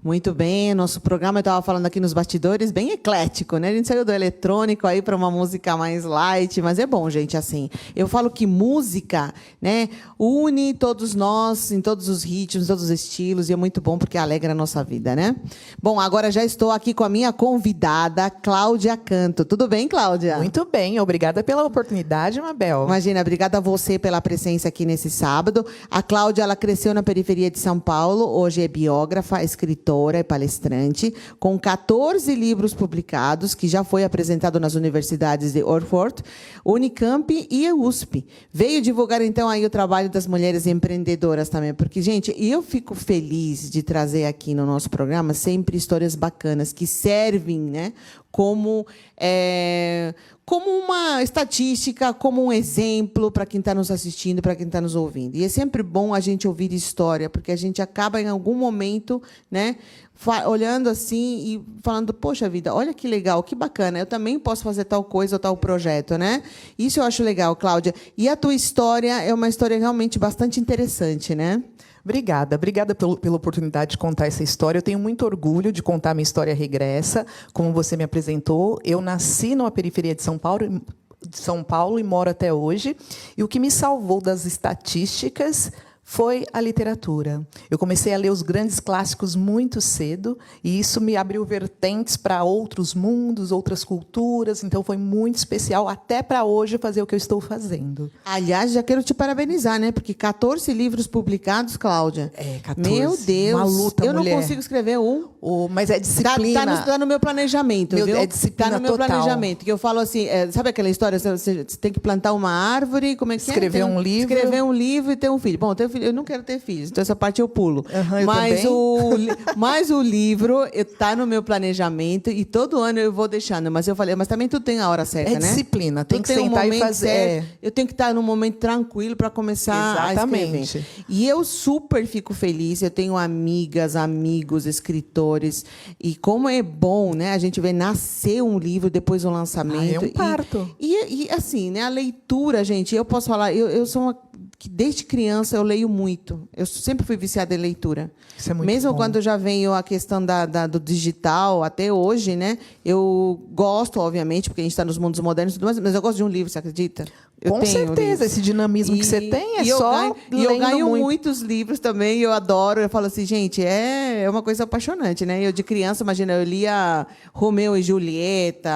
Muito bem, nosso programa, eu estava falando aqui nos bastidores, bem eclético, né? A gente saiu do eletrônico aí para uma música mais light, mas é bom, gente, assim. Eu falo que música, né, une todos nós, em todos os ritmos, todos os estilos, e é muito bom porque alegra a nossa vida, né? Bom, agora já estou aqui com a minha convidada, Cláudia Canto. Tudo bem, Cláudia? Muito bem, obrigada pela oportunidade, Mabel. Imagina, obrigada a você pela presença aqui nesse sábado. A Cláudia, ela cresceu na periferia de São Paulo, hoje é biógrafa, escritora e palestrante, com 14 livros publicados, que já foi apresentado nas universidades de Oxford, Unicamp e USP. Veio divulgar, então, aí o trabalho das mulheres empreendedoras também, porque, gente, eu fico feliz de trazer aqui no nosso programa sempre histórias bacanas, que servem, né, como uma estatística, como um exemplo para quem está nos assistindo, para quem está nos ouvindo. E é sempre bom a gente ouvir história, porque a gente acaba, em algum momento, né, olhando assim e falando, poxa vida, olha que legal, que bacana, eu também posso fazer tal coisa ou tal projeto, né? Isso eu acho legal, Cláudia. E a tua história é uma história realmente bastante interessante, né? Obrigada pela oportunidade de contar essa história. Eu tenho muito orgulho de contar minha história regressa. Como você me apresentou, eu nasci numa periferia de São Paulo e moro até hoje. E o que me salvou das estatísticas foi a literatura. Eu comecei a ler os grandes clássicos muito cedo, e isso me abriu vertentes para outros mundos, outras culturas, então foi muito especial até para hoje fazer o que eu estou fazendo. Aliás, já quero te parabenizar, né? Porque 14 livros publicados, Cláudia. 14. Meu Deus. Uma luta, eu mulher. não consigo escrever um. Mas é disciplina. Tá no meu planejamento, viu? É disciplina tá no meu total. planejamento. Que eu falo assim, sabe aquela história? Você tem que plantar uma árvore, como é que Escrever um livro. Escrever um livro e ter um filho. Bom, ter filho, eu não quero ter filhos, então essa parte eu pulo. Eu mas o livro está no meu planejamento e todo ano eu vou deixando. Mas eu falei, mas também tudo tem a hora certa, né? Disciplina, tem que sentar e fazer. Eu tenho que estar num momento tranquilo para começar a escrever. E eu super fico feliz. Eu tenho amigas, amigos, escritores. E como é bom, né? A gente vê nascer um livro depois do lançamento. É um parto. E assim, né? A leitura, gente, eu posso falar, eu sou uma que desde criança eu leio muito. Eu sempre fui viciada em leitura. Isso é muito Mesmo bom. quando já veio a questão do digital, até hoje, né? Eu gosto, obviamente, porque a gente está nos mundos modernos e tudo mais, mas eu gosto de um livro, você acredita? Com certeza, esse dinamismo que você tem é só lendo E eu ganho muito. muitos livros também, eu adoro. Eu falo assim, gente, é uma coisa apaixonante, né? Eu, de criança, imagina, eu lia Romeu e Julieta,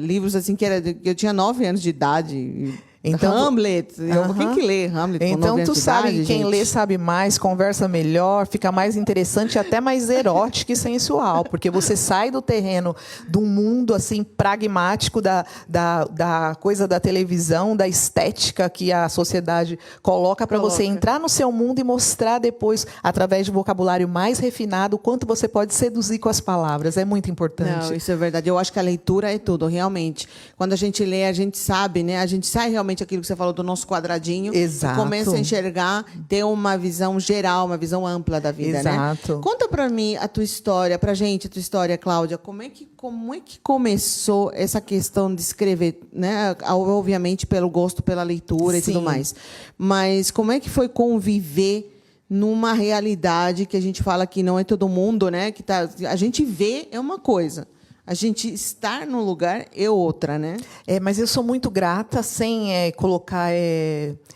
livros assim que eu tinha 9 anos de idade. Então, Hamlet. Quem que lê Hamlet com 9 Então, anos tu de sabe idade, que quem gente? lê sabe mais, conversa melhor, fica mais interessante e até mais erótico e sensual, porque você sai do terreno de um mundo assim pragmático da coisa da televisão, da estética que a sociedade coloca para você entrar no seu mundo e mostrar depois, através de vocabulário mais refinado, o quanto você pode seduzir com as palavras. É muito importante. Não, isso é verdade. Eu acho que a leitura é tudo, realmente. Quando a gente lê, a gente sabe, né? A gente sai realmente realmente aquilo que você falou do nosso quadradinho. Exato. E começa a enxergar, ter uma visão geral, uma visão ampla da vida, Exato. né? Conta pra mim a tua história, pra gente, a tua história, Cláudia. Como é que começou essa questão de escrever, né? Obviamente pelo gosto, pela leitura e Sim. tudo mais. Mas como é que foi conviver numa realidade que a gente fala que não é todo mundo, né? Que a gente vê é uma coisa. A gente estar num lugar é outra, né? Mas eu sou muito grata, sem colocar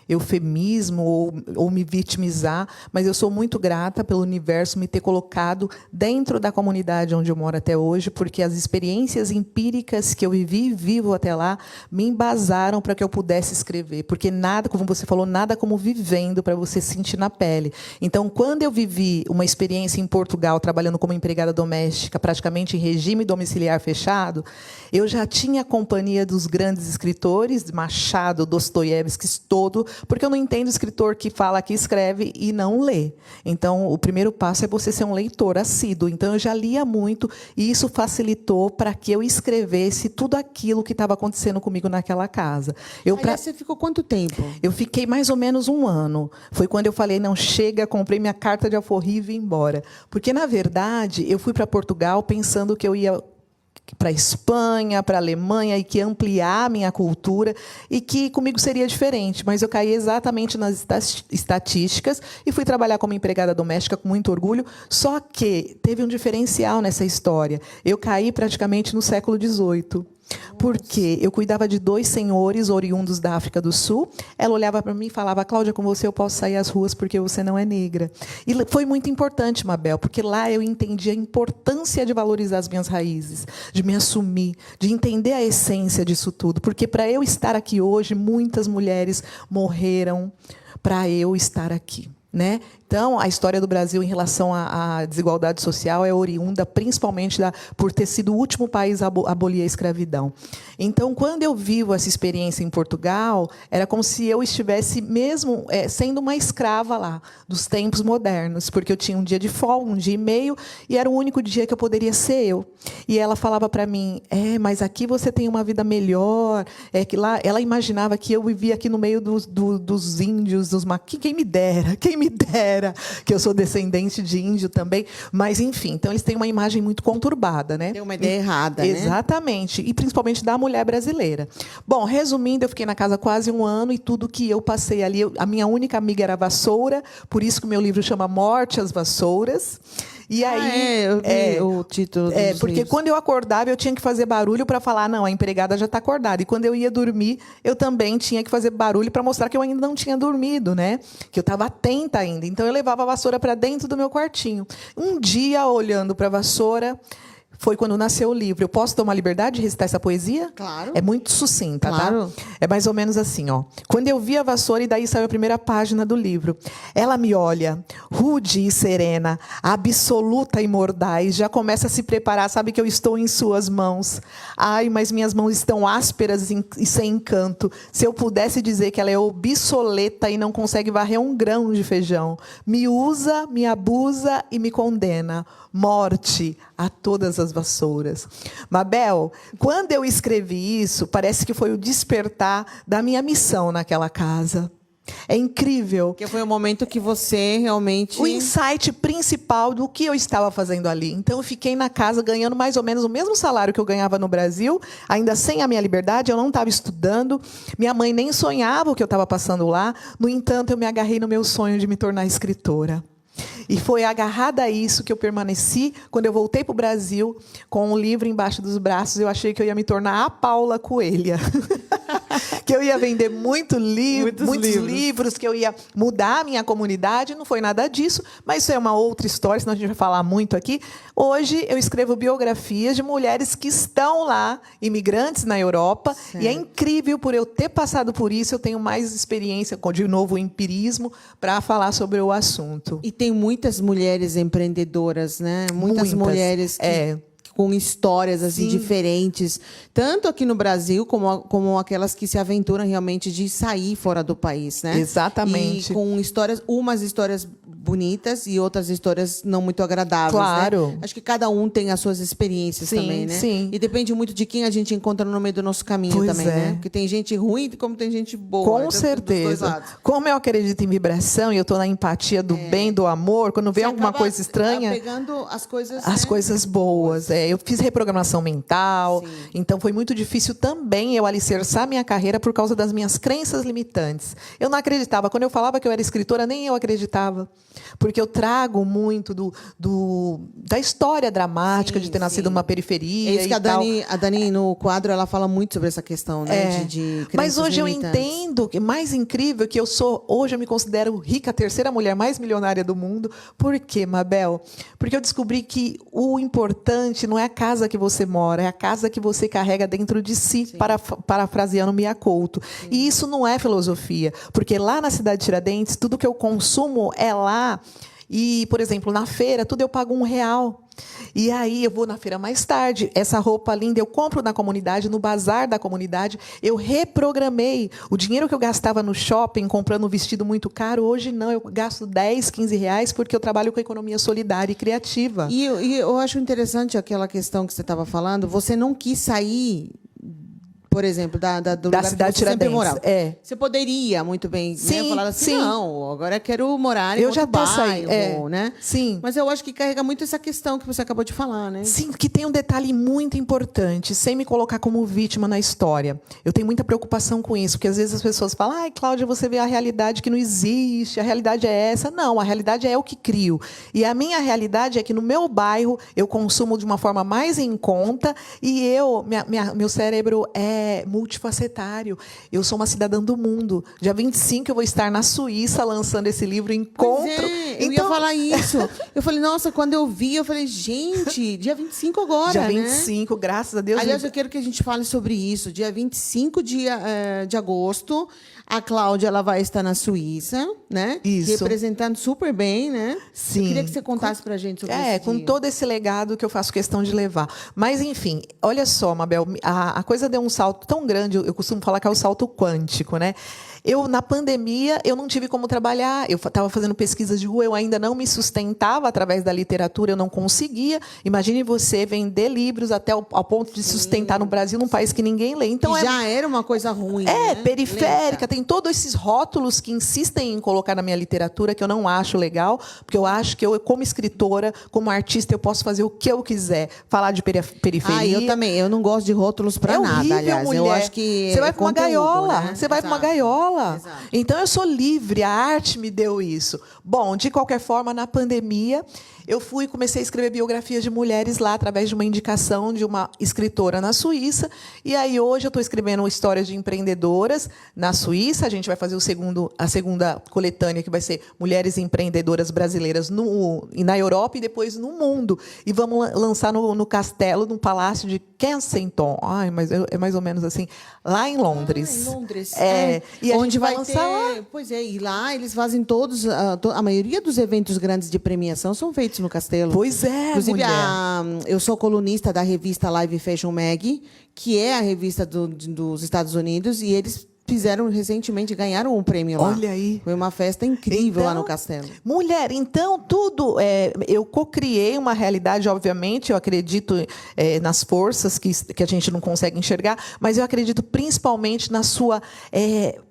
eufemismo ou me vitimizar, mas eu sou muito grata pelo universo me ter colocado dentro da comunidade onde eu moro até hoje, porque as experiências empíricas que eu vivi e vivo até lá me embasaram para que eu pudesse escrever. Porque nada, como você falou, nada como vivendo para você sentir na pele. Então, quando eu vivi uma experiência em Portugal, trabalhando como empregada doméstica, praticamente em regime domiciliar fechado, eu já tinha a companhia dos grandes escritores, Machado, Dostoiévski, todo, porque eu não entendo escritor que fala, que escreve e não lê. Então, o primeiro passo é você ser um leitor assíduo. Então, eu já lia muito e isso facilitou para que eu escrevesse tudo aquilo que estava acontecendo comigo naquela casa. Você ficou quanto tempo? Eu fiquei mais ou menos 1 ano. Foi quando eu falei, não, chega, comprei minha carta de alforria e vim embora. Porque, na verdade, eu fui para Portugal pensando que eu ia para a Espanha, para a Alemanha, e que ia ampliar a minha cultura, e que comigo seria diferente. Mas eu caí exatamente nas estatísticas e fui trabalhar como empregada doméstica com muito orgulho, só que teve um diferencial nessa história. Eu caí praticamente no século XVIII. Porque eu cuidava de 2 senhores oriundos da África do Sul. Ela olhava para mim e falava, Cláudia, com você eu posso sair às ruas porque você não é negra. E foi muito importante, Mabel, porque lá eu entendi a importância de valorizar as minhas raízes, de me assumir, de entender a essência disso tudo. Porque para eu estar aqui hoje, muitas mulheres morreram para eu estar aqui. Né? Então, a história do Brasil em relação à desigualdade social é oriunda principalmente por ter sido o último país a abolir a escravidão. Então, quando eu vivo essa experiência em Portugal, era como se eu estivesse mesmo sendo uma escrava lá, dos tempos modernos, porque eu tinha um dia de folga, 1 dia e meio, e era o único dia que eu poderia ser eu. E ela falava para mim, mas aqui você tem uma vida melhor, que lá ela imaginava que eu vivia aqui no meio dos índios, dos maquis, quem me dera, que eu sou descendente de índio também, mas enfim, então eles têm uma imagem muito conturbada, né? Tem uma ideia errada, né? Exatamente, e principalmente da mulher brasileira. Bom, resumindo, eu fiquei na casa quase 1 ano e tudo que eu passei ali, a minha única amiga era a vassoura, por isso que o meu livro chama Morte às Vassouras. E aí, eu vi o título dos porque livros. quando eu acordava, eu tinha que fazer barulho para falar, não, a empregada já está acordada. E quando eu ia dormir, eu também tinha que fazer barulho para mostrar que eu ainda não tinha dormido, né? Que eu estava atenta ainda. Então, eu levava a vassoura para dentro do meu quartinho. Um dia, olhando para a vassoura, foi quando nasceu o livro. Eu posso tomar liberdade de recitar essa poesia? Claro. É muito sucinta, claro. Tá? É mais ou menos assim, ó. Quando eu vi a vassoura, e daí saiu a primeira página do livro. Ela me olha, rude e serena, absoluta e mordaz, já começa a se preparar, sabe que eu estou em suas mãos. Ai, mas minhas mãos estão ásperas e sem encanto. Se eu pudesse dizer que ela é obsoleta e não consegue varrer 1 grão de feijão. Me usa, me abusa e me condena. Morte a todas as vassouras. Mabel, quando eu escrevi isso, parece que foi o despertar da minha missão naquela casa. É incrível. Porque foi o momento que você realmente... O insight principal do que eu estava fazendo ali. Então, eu fiquei na casa ganhando mais ou menos o mesmo salário que eu ganhava no Brasil, ainda sem a minha liberdade, eu não estava estudando. Minha mãe nem sonhava o que eu estava passando lá. No entanto, eu me agarrei no meu sonho de me tornar escritora. E foi agarrada a isso que eu permaneci. Quando eu voltei para o Brasil, com um livro embaixo dos braços, eu achei que eu ia me tornar a Paula Coelho. Que eu ia vender muitos livros, que eu ia mudar a minha comunidade. Não foi nada disso, mas isso é uma outra história, senão a gente vai falar muito aqui. Hoje, eu escrevo biografias de mulheres que estão lá, imigrantes na Europa. Certo. E é incrível, por eu ter passado por isso, eu tenho mais experiência, de novo, o empirismo, para falar sobre o assunto. E tem muitas mulheres empreendedoras, né? Muitas mulheres que com histórias assim diferentes, tanto aqui no Brasil como aquelas que se aventuram realmente de sair fora do país, né? Exatamente. E com umas histórias bonitas e outras histórias não muito agradáveis, Claro. né? Acho que cada um tem as suas experiências também, né? Sim. E depende muito de quem a gente encontra no meio do nosso caminho Pois também, é. né? Porque tem gente ruim como tem gente boa. Com né? Dos dois certeza. lados. Como eu acredito em vibração e eu estou na empatia do bem, do amor, quando vem Você alguma acaba coisa estranha, pegando as coisas, as né? coisas boas. Eu fiz reprogramação mental, Sim. então foi muito difícil também eu alicerçar minha carreira por causa das minhas crenças limitantes. Eu não acreditava. Quando eu falava que eu era escritora, nem eu acreditava. Porque eu trago muito da história dramática de ter nascido numa periferia. É isso que e a Dani, no quadro, ela fala muito sobre essa questão, né? De Mas crenças hoje eu limitantes. entendo que mais incrível que hoje eu me considero rica, a terceira mulher mais milionária do mundo. Por quê, Mabel? Porque eu descobri que o importante não é a casa que você mora, é a casa que você carrega dentro de si, parafraseando Mia Couto. E isso não é filosofia, porque lá na cidade de Tiradentes, tudo que eu consumo é lá. E, por exemplo, na feira, tudo eu pago R$1. E aí eu vou na feira mais tarde, essa roupa linda eu compro na comunidade, no bazar da comunidade, eu reprogramei. O dinheiro que eu gastava no shopping comprando um vestido muito caro, hoje não, eu gasto R$10, R$15 porque eu trabalho com economia solidária e criativa. E eu acho interessante aquela questão que você estava falando, você não quis sair, por exemplo, do lugar cidade que você sempre Tiradentes. morava. É. Você poderia muito bem, né, falar assim, sim. não, agora eu quero morar em Eu outro já até saí, bairro, né? Sim. Mas eu acho que carrega muito essa questão que você acabou de falar, né? Sim, que tem um detalhe muito importante, sem me colocar como vítima na história. Eu tenho muita preocupação com isso, porque às vezes as pessoas falam, ai, Cláudia, você vê a realidade que não existe, a realidade é essa. Não, a realidade é eu que crio. E a minha realidade é que no meu bairro eu consumo de uma forma mais em conta e meu cérebro é multifacetário. Eu sou uma cidadã do mundo. Dia 25 eu vou estar na Suíça lançando esse livro Encontro. Eu ia falar isso. Eu falei, nossa, quando eu vi, eu falei, gente, dia 25 agora, Dia né? 25, graças a Deus. Aliás, eu quero que a gente fale sobre isso. Dia 25 de agosto, a Cláudia ela vai estar na Suíça, né? Isso. Representando super bem, né? Sim. Eu queria que você contasse pra gente sobre isso. Com todo esse legado que eu faço questão de levar. Mas, enfim, olha só, Mabel, a coisa deu um salto tão grande, eu costumo falar que é o salto quântico, né? Na pandemia, eu não tive como trabalhar, eu estava fazendo pesquisas de rua, eu ainda não me sustentava através da literatura, eu não conseguia. Imagine você vender livros até ao ponto de sustentar no Brasil, num país que ninguém lê. Então, já era uma coisa ruim, né? periférica, Lenta. tem todos esses rótulos que insistem em colocar na minha literatura, que eu não acho legal, porque eu acho que eu, como escritora, como artista, eu posso fazer o que eu quiser. Falar de periferia. Eu também, eu não gosto de rótulos para nada, horrível, aliás. mulher. Eu acho que você vai para uma conteúdo, gaiola, né? você vai para uma Exato. gaiola. Exato. Então eu sou livre, a arte me deu isso. Bom, de qualquer forma, na pandemia, eu comecei a escrever biografias de mulheres lá através de uma indicação de uma escritora na Suíça. E aí hoje eu estou escrevendo histórias de empreendedoras na Suíça. A gente vai fazer a segunda coletânea, que vai ser Mulheres Empreendedoras Brasileiras na Europa e depois no mundo. E vamos lançar no castelo, no Palácio de Kensington. Mas é mais ou menos assim, lá em Londres. Em Londres. E a onde gente vai vai lançar lá. ter. Pois é, e lá eles fazem todos. A maioria dos eventos grandes de premiação são feitos no Castelo. Pois é, Inclusive, mulher. eu sou colunista da revista Live Fashion Mag, que é a revista dos Estados Unidos, e eles ganharam um prêmio lá. Olha aí. Foi uma festa incrível lá Então, no Castelo. Mulher, então, tudo... eu cocriei uma realidade, obviamente, eu acredito nas forças que a gente não consegue enxergar, mas eu acredito principalmente na sua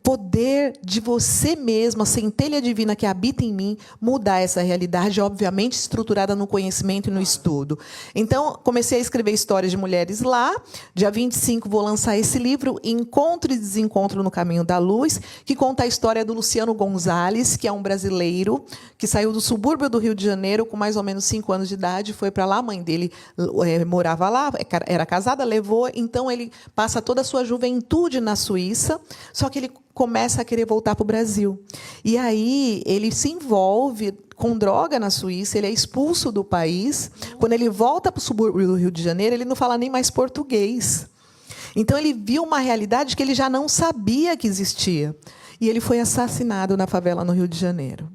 poder de você mesma, a centelha divina que habita em mim, mudar essa realidade, obviamente, estruturada no conhecimento e no estudo. Então, comecei a escrever histórias de mulheres lá. Dia 25, vou lançar esse livro, Encontro e Desencontro no Caminho da Luz, que conta a história do Luciano Gonzalez, que é um brasileiro que saiu do subúrbio do Rio de Janeiro com mais ou menos 5 anos de idade, foi para lá, a mãe dele morava lá, era casada, levou, então ele passa toda a sua juventude na Suíça, só que ele começa a querer voltar para o Brasil. E aí ele se envolve com droga na Suíça, ele é expulso do país. Quando ele volta para o subúrbio do Rio de Janeiro, ele não fala nem mais português. Então, ele viu uma realidade que ele já não sabia que existia. E ele foi assassinado na favela no Rio de Janeiro.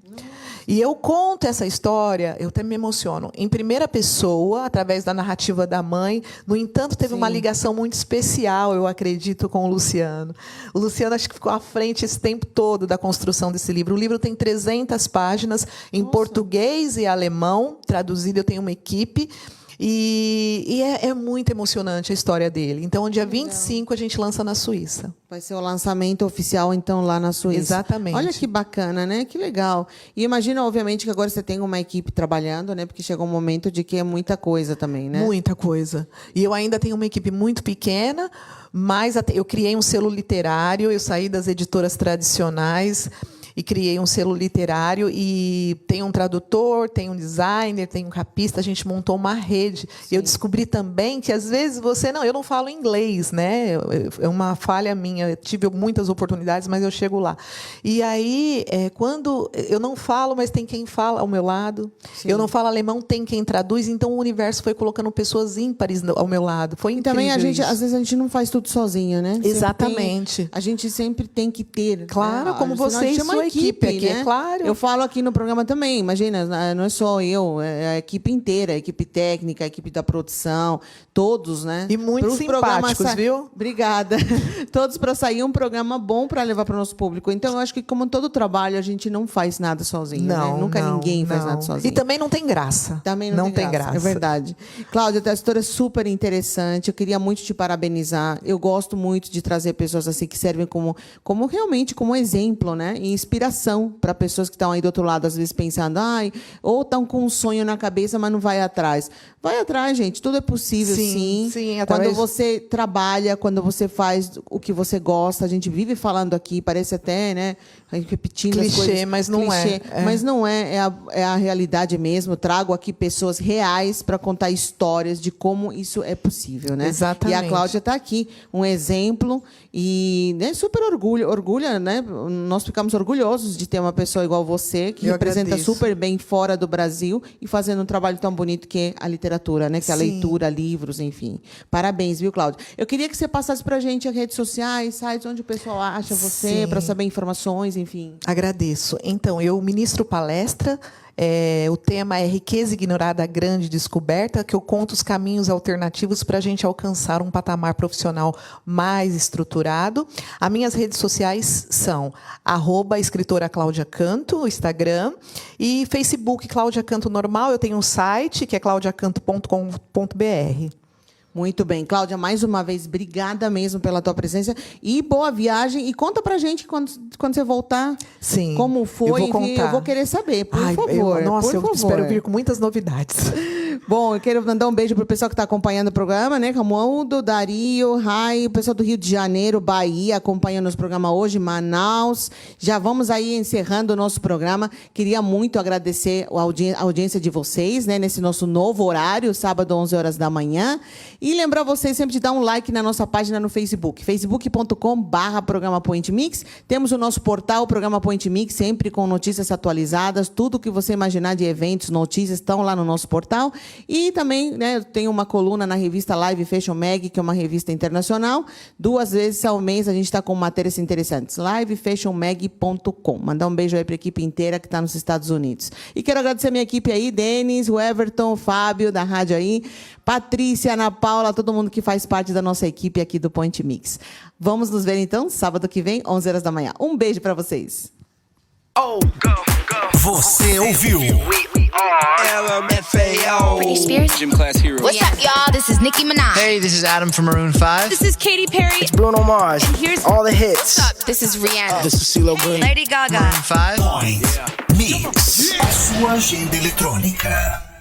E eu conto essa história, eu até me emociono, em primeira pessoa, através da narrativa da mãe. No entanto, teve uma ligação muito especial, eu acredito, com o Luciano. O Luciano acho que ficou à frente esse tempo todo da construção desse livro. O livro tem 300 páginas em português e alemão, traduzido, eu tenho uma equipe. E é muito emocionante a história dele. Então, no dia 25, a gente lança na Suíça. Vai ser o lançamento oficial, então, lá na Suíça. Exatamente. Olha que bacana, né? Que legal. E imagina, obviamente, que agora você tem uma equipe trabalhando, né? Porque chegou um momento de que é muita coisa também, né? Muita coisa. E eu ainda tenho uma equipe muito pequena, mas eu criei um selo literário, eu saí das editoras tradicionais e criei um selo literário, e tem um tradutor, tem um designer, tem um capista, a gente montou uma rede. Eu descobri também que, às vezes, eu não falo inglês, né? É uma falha minha, eu tive muitas oportunidades, mas eu chego lá. E aí, quando eu não falo, mas tem quem fala ao meu lado, eu não falo alemão, tem quem traduz, então o universo foi colocando pessoas ímpares ao meu lado. Foi incrível. E também, isso. às vezes, a gente não faz tudo sozinho, né? Exatamente. A gente sempre tem que ter. Claro, né? como você e sua equipe aqui, né? é claro. Eu falo aqui no programa também, imagina, não é só eu, é a equipe inteira, a equipe técnica, a equipe da produção, todos, né? E muito simpáticos, viu? Obrigada. Todos para sair um programa bom para levar para o nosso público. Então, eu acho que, como todo trabalho, a gente não faz nada sozinho, né? Nunca ninguém faz nada sozinho. E também não tem graça. Também não tem graça. É verdade. Cláudia, a história é super interessante. Eu queria muito te parabenizar. Eu gosto muito de trazer pessoas assim que servem como realmente como exemplo, né? E inspiração para pessoas que estão aí do outro lado, às vezes pensando, ou estão com um sonho na cabeça, mas não vai atrás. Vai atrás, gente. Tudo é possível, sim. Quando você trabalha, quando você faz o que você gosta, a gente vive falando aqui, parece até, né? Repetindo clichê, as coisas. Mas não é. Mas não é. É a realidade mesmo. Eu trago aqui pessoas reais para contar histórias de como isso é possível, né? Exatamente. E a Cláudia está aqui, um exemplo. E né, super orgulha, né? Nós ficamos orgulhosos de ter uma pessoa igual você, que representa super bem fora do Brasil e fazendo um trabalho tão bonito que é a literatura, né? Que é a leitura, livros, enfim. Parabéns, viu, Cláudia? Eu queria que você passasse para a gente as redes sociais, sites onde o pessoal acha você, para saber informações, enfim. Agradeço. Então, eu ministro palestra. O tema é Riqueza Ignorada, Grande Descoberta, que eu conto os caminhos alternativos para a gente alcançar um patamar profissional mais estruturado. As minhas redes sociais são @escritora Cláudia Canto, Instagram, e Facebook Cláudia Canto normal. Eu tenho um site que é claudiacanto.com.br. Muito bem. Cláudia, mais uma vez, obrigada mesmo pela tua presença e boa viagem. E conta pra gente quando você voltar. Sim. Como foi. Eu vou contar. Eu vou querer saber, por favor. Eu espero vir com muitas novidades. Bom, eu quero mandar um beijo pro pessoal que está acompanhando o programa, né? Romualdo, Dario, Rai, o pessoal do Rio de Janeiro, Bahia, acompanhando nosso programa hoje, Manaus. Já vamos aí encerrando o nosso programa. Queria muito agradecer a audiência de vocês, né? Nesse nosso novo horário, sábado, 11 horas da manhã. E lembrar vocês sempre de dar um like na nossa página no Facebook, facebook.com/programa Point Mix. Temos o nosso portal, o Programa Point Mix, sempre com notícias atualizadas. Tudo que você imaginar de eventos, notícias, estão lá no nosso portal. E também, né, eu tenho uma coluna na revista Live Fashion Mag, que é uma revista internacional. 2 vezes ao mês a gente está com matérias interessantes. livefashionmag.com. Mandar um beijo aí para a equipe inteira que está nos Estados Unidos. E quero agradecer a minha equipe aí, Denis, o Everton, o Fábio, da rádio aí, Patrícia, Ana Paula, todo mundo que faz parte da nossa equipe aqui do Point Mix. Vamos nos ver, então, sábado que vem, 11 horas da manhã. Um beijo para vocês. Você ouviu? LMFAO. Britney Spears. Gym Class Heroes. What's up, y'all? This is Nicki Minaj. Hey, this is Adam from Maroon 5. This is Katy Perry. It's Bruno Mars. And here's all the hits. What's up? This is Rihanna. This is CeeLo Green. Lady Gaga. Maroon 5. Point Mix. A sua agenda eletrônica.